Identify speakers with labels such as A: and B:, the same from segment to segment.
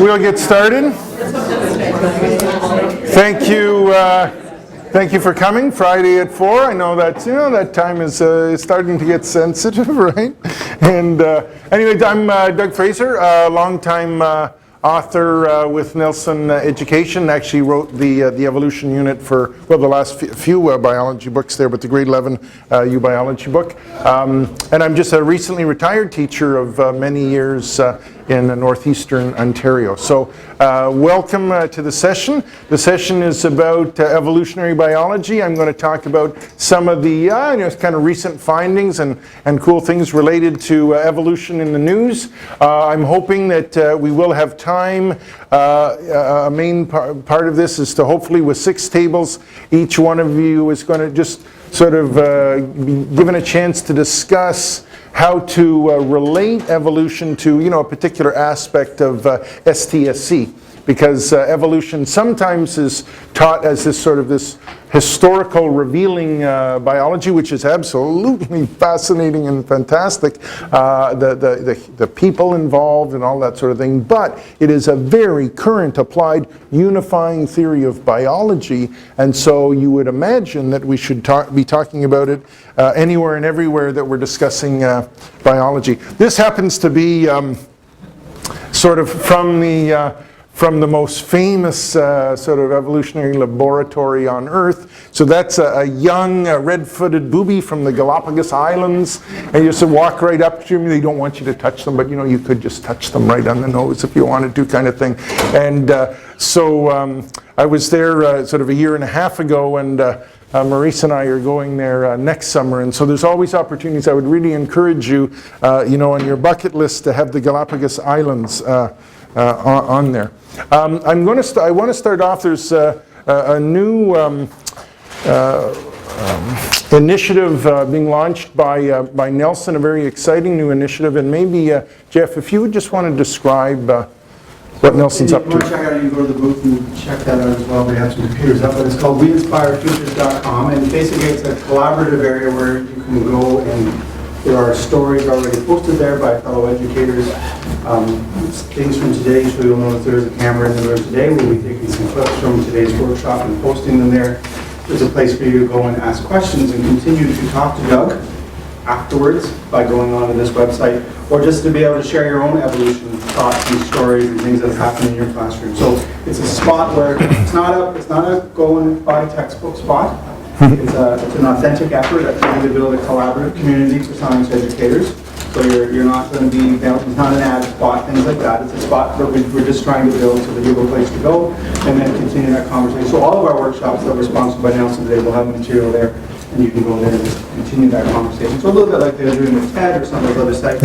A: We'll get started. Thank you for coming. Friday at 4. I know that that time is starting to get sensitive, right? And anyway, I'm Doug Fraser, a longtime author with Nelson Education. Actually wrote the evolution unit for the last few biology books there, but the grade 11 U biology book. And I'm just a recently retired teacher of many years in northeastern Ontario. So welcome to the session. The session is about evolutionary biology. I'm going to talk about some of the kind of recent findings and cool things related to evolution in the news. I'm hoping that we will have time. A main part of this is to hopefully with 6 tables, each one of you is going to just sort of be given a chance to discuss how to relate evolution to a particular aspect of STSE, because evolution sometimes is taught as this historical revealing biology, which is absolutely fascinating and fantastic, the people involved and all that sort of thing, but it is a very current applied unifying theory of biology, and so you would imagine that we should be talking about it anywhere and everywhere that we're discussing biology. This happens to be sort of from the most famous sort of evolutionary laboratory on Earth. So that's a young red-footed booby from the Galapagos Islands, and you just walk right up to them. They don't want you to touch them, but you could just touch them right on the nose if you wanted to, kind of thing. And so I was there sort of a year and a half ago, and Maurice and I are going there next summer, and so there's always opportunities. I would really encourage you, on your bucket list to have the Galapagos Islands on there. I want to start off. There's a new initiative being launched by Nelson, a very exciting new initiative. And maybe Jeff, if you would just want to describe what Nelson's up to.
B: You can go to the booth and check that out as well. We have some computers up, but it's called weinspirefutures.com, and basically it's a collaborative area where you can go and there are stories already posted there by fellow educators. Things from today, so you'll notice there is a camera in the room today. We'll be taking some clips from today's workshop and posting them there. There's a place for you to go and ask questions and continue to talk to Doug afterwards by going onto this website, or just to be able to share your own evolution thoughts and stories and things that have happened in your classroom. So it's a spot where it's not a go and buy textbook spot. It's an authentic effort at trying to build a collaborative community for science educators. So you're not going to be, it's not an ad spot, things like that. It's a spot that we're just trying to build so that you have a place to go and then continue that conversation. So all of our workshops that were sponsored by Nelson today will have material there, and you can go there and just continue that conversation. So a little bit like they're doing with TED or some of those other sites,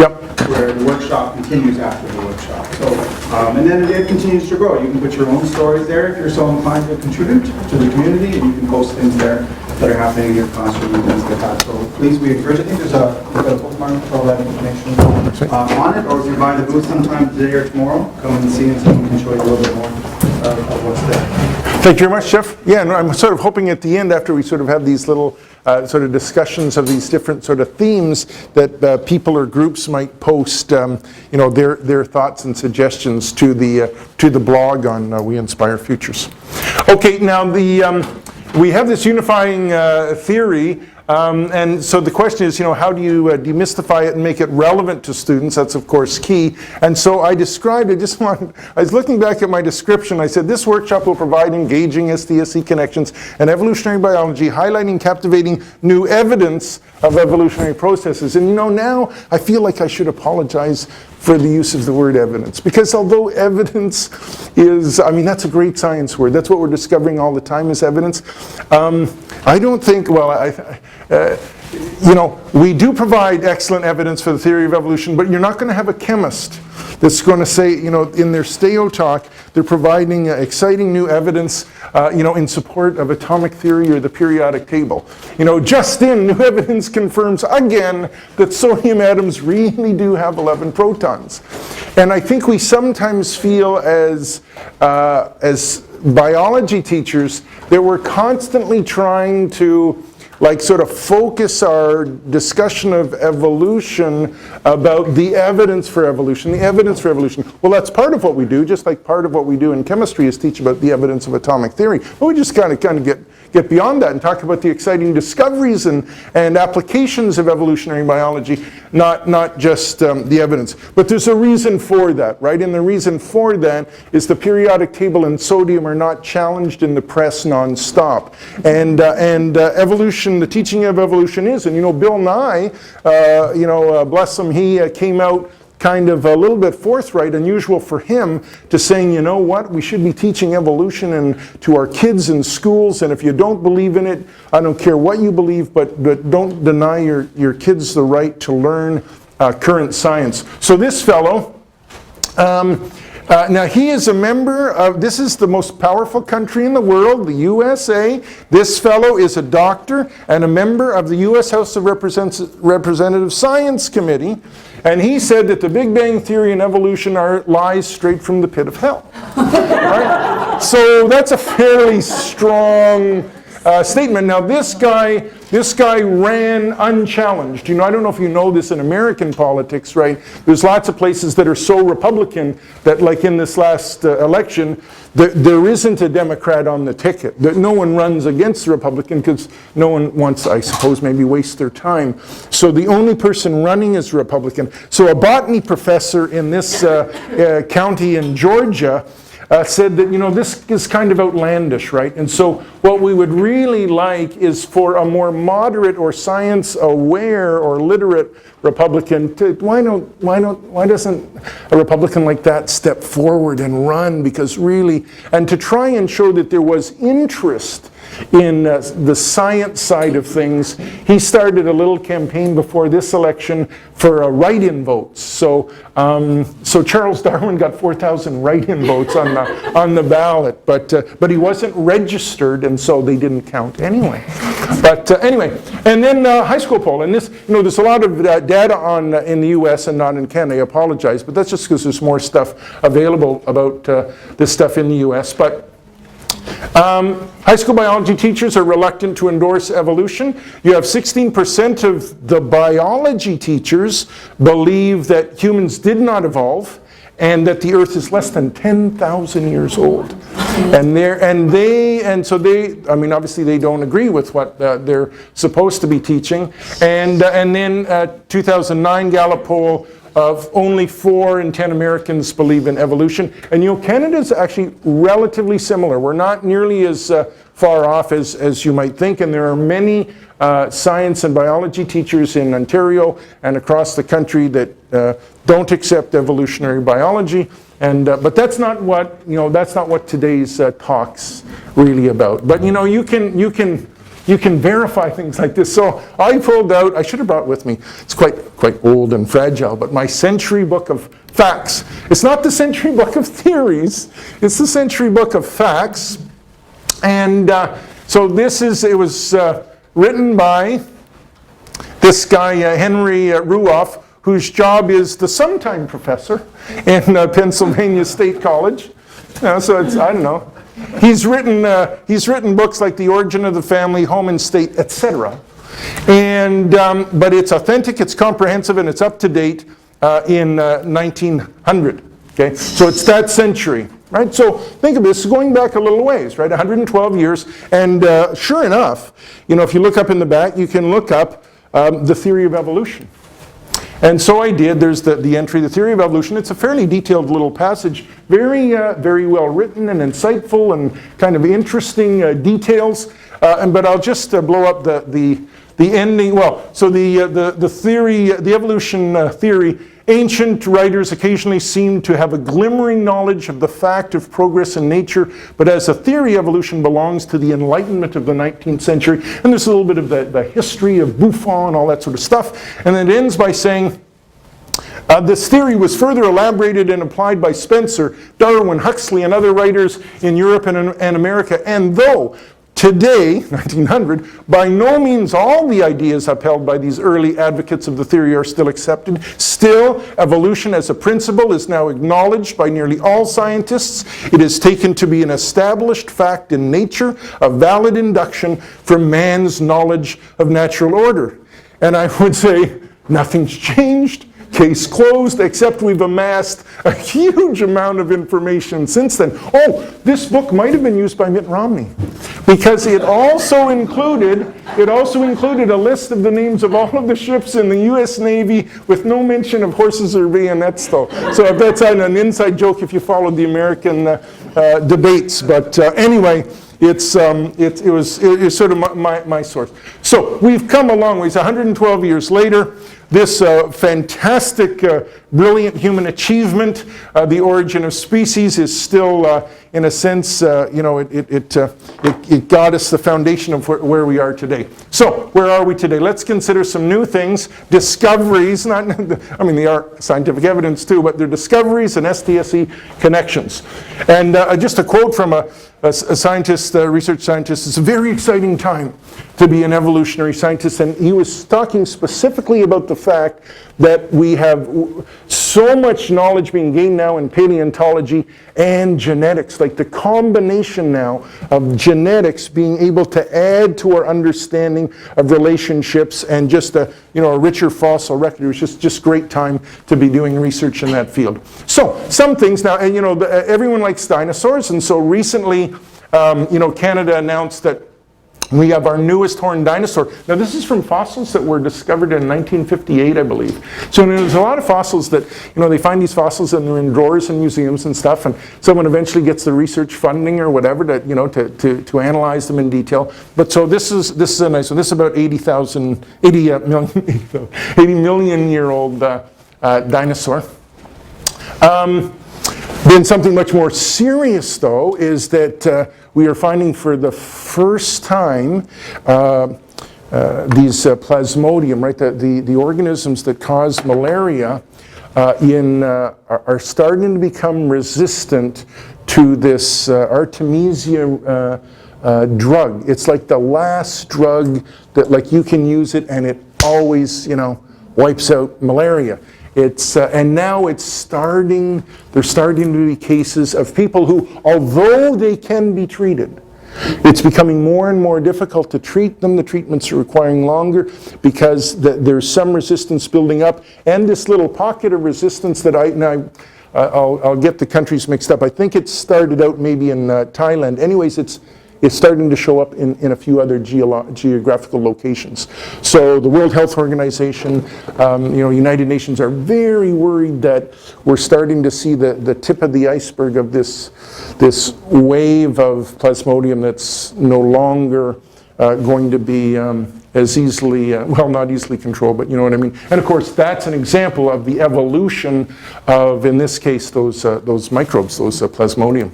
B: where the workshop continues after the workshop. So, and then it continues to grow. You can put your own stories there if you're so inclined to contribute to the community, and you can post things there that are happening in your classroom and things like that. So please, we encourage. I think there's a bookmark with all that information on it, or if you're by the booth sometime today or tomorrow, come and see, and someone can show you a little bit more of what's there.
A: Thank you very much, Jeff. Yeah, and I'm sort of hoping at the end, after we sort of have these little sort of discussions of these different sort of themes, that people or groups might post, their thoughts and suggestions to the blog on We Inspire Futures. Okay, now we have this unifying theory, and so the question is, how do you demystify it and make it relevant to students? That's of course key. And so I was looking back at my description. I said this workshop will provide engaging STSE connections and evolutionary biology, highlighting captivating new evidence of evolutionary processes. And now I feel like I should apologize for the use of the word evidence, because although evidence is, that's a great science word. That's what we're discovering all the time is evidence. I don't think, we do provide excellent evidence for the theory of evolution, but you're not going to have a chemist that's going to say, in their STAO talk, they're providing exciting new evidence, in support of atomic theory or the periodic table. Just in, new evidence confirms again that sodium atoms really do have 11 protons. And I think we sometimes feel as biology teachers that we're constantly trying to like sort of focus our discussion of evolution about the evidence for evolution, the evidence for evolution. Well, that's part of what we do, just like part of what we do in chemistry is teach about the evidence of atomic theory. But we just kind of get beyond that and talk about the exciting discoveries and applications of evolutionary biology, not just the evidence. But there's a reason for that, right? And the reason for that is the periodic table and sodium are not challenged in the press nonstop. And evolution, the teaching of evolution is, and you know, Bill Nye, bless him, he came out kind of a little bit forthright, unusual for him, to saying, you know what, we should be teaching evolution to our kids in schools, and if you don't believe in it, I don't care what you believe, but don't deny your kids the right to learn current science. So this fellow, now he is a member of, this is the most powerful country in the world, the USA. This fellow is a doctor and a member of the US House of Representatives Science Committee. And he said that the Big Bang Theory and evolution are lies straight from the pit of hell. Right? So that's a fairly strong statement. Now this guy ran unchallenged. You know, I don't know if you know this in American politics, right? There's lots of places that are so Republican that, like in this last election, there isn't a Democrat on the ticket. That no one runs against the Republican because no one wants, I suppose, maybe waste their time. So the only person running is Republican. So a botany professor in this county in Georgia said that, you know, this is kind of outlandish, right? And so what we would really like is for a more moderate or science-aware or literate Republican to, why doesn't a Republican like that step forward and run? Because really, and to try and show that there was interest in the science side of things, he started a little campaign before this election for write-in votes. So Charles Darwin got 4,000 write-in votes on the ballot, but he wasn't registered, and so they didn't count anyway. But anyway, and then high school poll, and this, you know, there's a lot of data on in the U.S. and not in Canada. I apologize, but that's just because there's more stuff available about this stuff in the U.S. But high school biology teachers are reluctant to endorse evolution. You have 16% of the biology teachers believe that humans did not evolve and that the earth is less than 10,000 years old. And so they, I mean, obviously they don't agree with what they're supposed to be teaching. And then 2009 Gallup poll of only 4 in 10 Americans believe in evolution. And you know, Canada's actually relatively similar. We're not nearly as far off as you might think, and there are many science and biology teachers in Ontario and across the country that don't accept evolutionary biology. And but that's not what, you know, that's not what today's talk's really about. But you know, you can verify things like this. So I pulled out, I should have brought with me, it's quite old and fragile, but my century book of facts. It's not the century book of theories, it's the century book of facts. And so this is, it was written by this guy, Henry Ruoff, whose job is the sometime professor in Pennsylvania State College. So it's, I don't know. He's written books like The Origin of the Family, Home and State, etc. And but it's authentic, it's comprehensive, and it's up to date in 1900. Okay, so it's that century, right? So think of this going back a little ways, right? 112 years, and sure enough, you know, if you look up in the back, you can look up the theory of evolution. And so I did. There's the entry, the theory of evolution. It's a fairly detailed little passage, very well written and insightful and kind of interesting details. But I'll just blow up the ending. Well, so the theory, the evolution theory. Ancient writers occasionally seem to have a glimmering knowledge of the fact of progress in nature, but as a theory, evolution belongs to the Enlightenment of the 19th century. And there's a little bit of the history of Buffon and all that sort of stuff. And then it ends by saying, this theory was further elaborated and applied by Spencer, Darwin, Huxley, and other writers in Europe and America. And though today, 1900, by no means all the ideas upheld by these early advocates of the theory are still accepted. Still, evolution as a principle is now acknowledged by nearly all scientists. It is taken to be an established fact in nature, a valid induction from man's knowledge of natural order. And I would say, nothing's changed. Case closed, except we've amassed a huge amount of information since then. Oh, this book might have been used by Mitt Romney, because it also included a list of the names of all of the ships in the U.S. Navy with no mention of horses or bayonets, though. So if that's an inside joke if you followed the American debates. But anyway, it was sort of my source. So we've come a long ways. 112 years later, this fantastic, brilliant human achievement, the origin of species, is still, in a sense, it got us the foundation of where we are today. So, where are we today? Let's consider some new things, discoveries, they are scientific evidence too, but they're discoveries and STSE connections. And just a quote from a scientist, a research scientist: "It's a very exciting time to be an evolutionary scientist," and he was talking specifically about the fact that we have so much knowledge being gained now in paleontology and genetics, like the combination now of genetics being able to add to our understanding of relationships and just a richer fossil record. It was just great time to be doing research in that field. So some things now, and everyone likes dinosaurs, and so recently, Canada announced that we have our newest horned dinosaur. Now this is from fossils that were discovered in 1958, I believe. So there's a lot of fossils that, they find these fossils and they're in drawers in museums and stuff, and someone eventually gets the research funding or whatever to analyze them in detail. But so this is a nice one. This is about 80 million year old dinosaur. Then something much more serious, though, is that we are finding for the first time these plasmodium, right? The organisms that cause malaria are starting to become resistant to this Artemisia drug. It's like the last drug that you can use it and it always wipes out malaria. And now there's starting to be cases of people who, although they can be treated, it's becoming more and more difficult to treat them. The treatments are requiring longer because there's some resistance building up, and this little pocket of resistance that I'll get the countries mixed up. I think it started out maybe in Thailand. Anyways, it's starting to show up in a few other geographical locations. So the World Health Organization, United Nations are very worried that we're starting to see the tip of the iceberg of this wave of plasmodium that's no longer going to be as easily, not easily controlled, but you know what I mean. And of course, that's an example of the evolution of, in this case, those microbes, those plasmodium.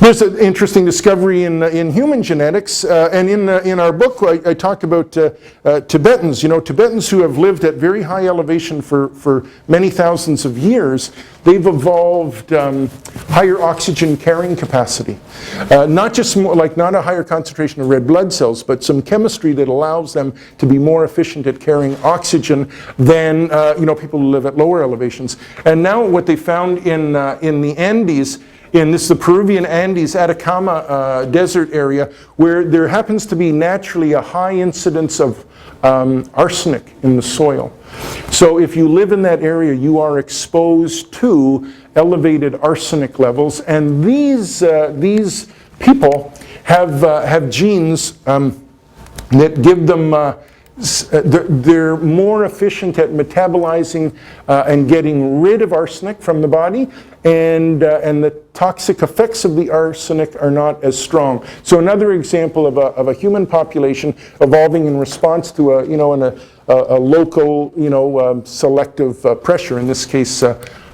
A: There's an interesting discovery in human genetics, and in our book I talk about Tibetans. Tibetans who have lived at very high elevation for many thousands of years. They've evolved higher oxygen carrying capacity, not just not a higher concentration of red blood cells, but some chemistry that allows them to be more efficient at carrying oxygen than people who live at lower elevations. And now what they found in the Andes. The Peruvian Andes, Atacama desert area, where there happens to be naturally a high incidence of arsenic in the soil. So if you live in that area, you are exposed to elevated arsenic levels, and these people have genes that give them. They're more efficient at metabolizing and getting rid of arsenic from the body, and the toxic effects of the arsenic are not as strong. So another example of a human population evolving in response to a local selective pressure, in this case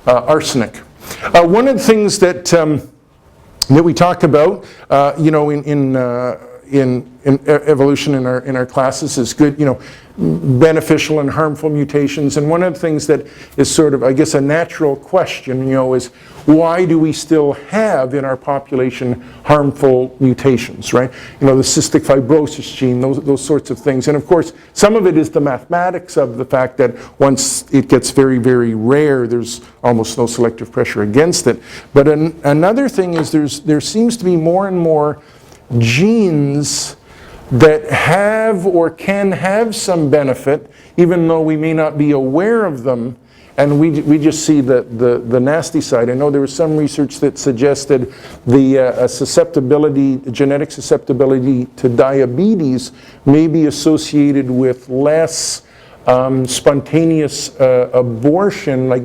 A: arsenic. One of the things that we talk about in evolution in our classes is good, beneficial and harmful mutations. And one of the things that is sort of, I guess, a natural question, is why do we still have in our population harmful mutations, right? The cystic fibrosis gene, those sorts of things. And of course, some of it is the mathematics of the fact that once it gets very, very rare, there's almost no selective pressure against it. But another thing is there seems to be more and more genes that have or can have some benefit, even though we may not be aware of them, and we just see the nasty side. I know there was some research that suggested the genetic susceptibility to diabetes may be associated with less spontaneous abortion, like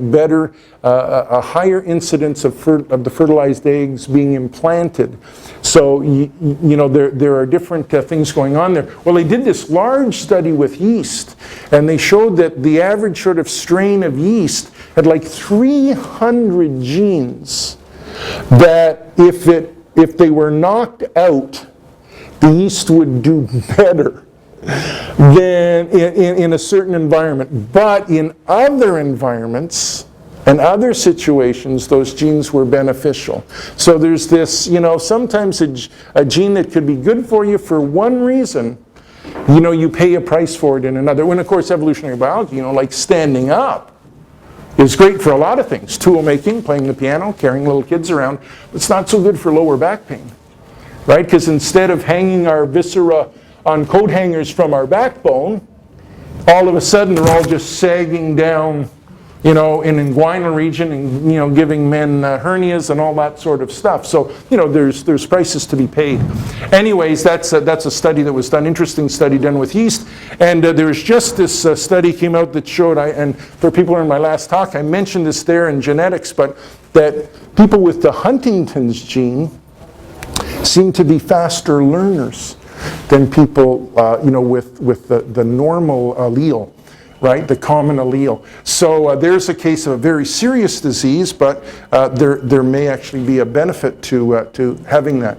A: a higher incidence of the fertilized eggs being implanted. So, there are different things going on there. Well, they did this large study with yeast, and they showed that the average sort of strain of yeast had like 300 genes that if they were knocked out, the yeast would do better than in a certain environment. But in other environments and other situations, those genes were beneficial. So there's this, sometimes a gene that could be good for you for one reason, you pay a price for it in another. When, of course, evolutionary biology, like standing up, is great for a lot of things. Tool making, playing the piano, carrying little kids around. It's not so good for lower back pain, right? Because instead of hanging our viscera on coat hangers from our backbone, all of a sudden they're all just sagging down, in inguinal region and, giving men hernias and all that sort of stuff. So, there's prices to be paid. Anyways, that's a study that was done, interesting study done with yeast. And there's just this study came out that showed, and for people in my last talk, I mentioned this there in genetics, but that people with the Huntington's gene seem to be faster learners than people, with the normal allele, right? The common allele. So there's a case of a very serious disease, but there may actually be a benefit to having that.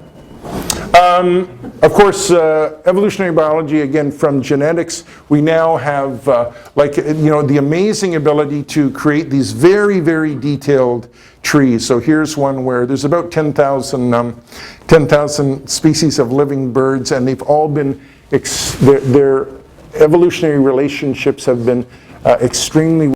A: Of course, evolutionary biology, again, from genetics, we now have, the amazing ability to create these very, very detailed trees. So here's one where there's about 10,000 species of living birds, and they've all been, their evolutionary relationships have been extremely